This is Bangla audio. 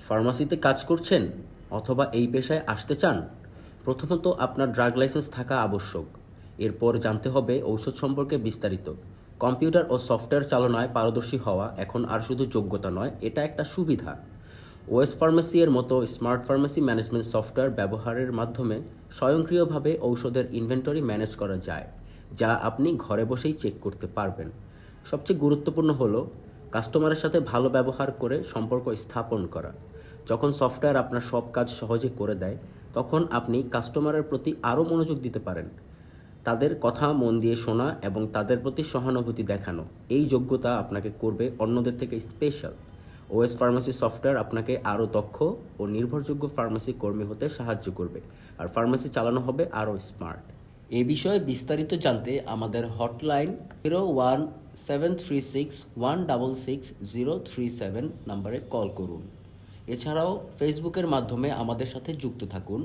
ফার্মাসিতে কাজ করছেন অথবা এই পেশায় আসতে চান? প্রথমত আপনার ড্রাগ লাইসেন্স থাকা আবশ্যক। এরপর জানতে হবে ঔষধ সম্পর্কে বিস্তারিত। কম্পিউটার ও সফটওয়্যার চালনায় পারদর্শী হওয়া এখন আর শুধু যোগ্যতা নয়, এটা একটা সুবিধা। ওএস ফার্মেসি এর মতো স্মার্ট ফার্মেসি ম্যানেজমেন্ট সফটওয়্যার ব্যবহারের মাধ্যমে স্বয়ংক্রিয়ভাবে ঔষধের ইনভেন্টরি ম্যানেজ করা যায়, যা আপনি ঘরে বসেই চেক করতে পারবেন। সবচেয়ে গুরুত্বপূর্ণ হলো কাস্টমারের সাথে ভালো ব্যবহার করে সম্পর্ক স্থাপন করা। যখন সফটওয়্যার আপনার সব কাজ সহজে করে দেয়, তখন আপনি কাস্টমারের প্রতি আরও মনোযোগ দিতে পারেন। তাদের কথা মন দিয়ে শোনা এবং তাদের প্রতি সহানুভূতি দেখানো, এই যোগ্যতা আপনাকে করবে অন্যদের থেকে স্পেশাল। ওএস ফার্মাসি সফটওয়্যার আপনাকে আরও দক্ষ ও নির্ভরযোগ্য ফার্মাসি কর্মী হতে সাহায্য করবে, আর ফার্মাসি চালানো হবে আরও স্মার্ট। এ বিষয়ে বিস্তারিত জানতে আমাদের হটলাইন 01736166037 নম্বরে কল করুন। এছাড়াও ফেসবুকের মাধ্যমে আমাদের সাথে যুক্ত থাকুন।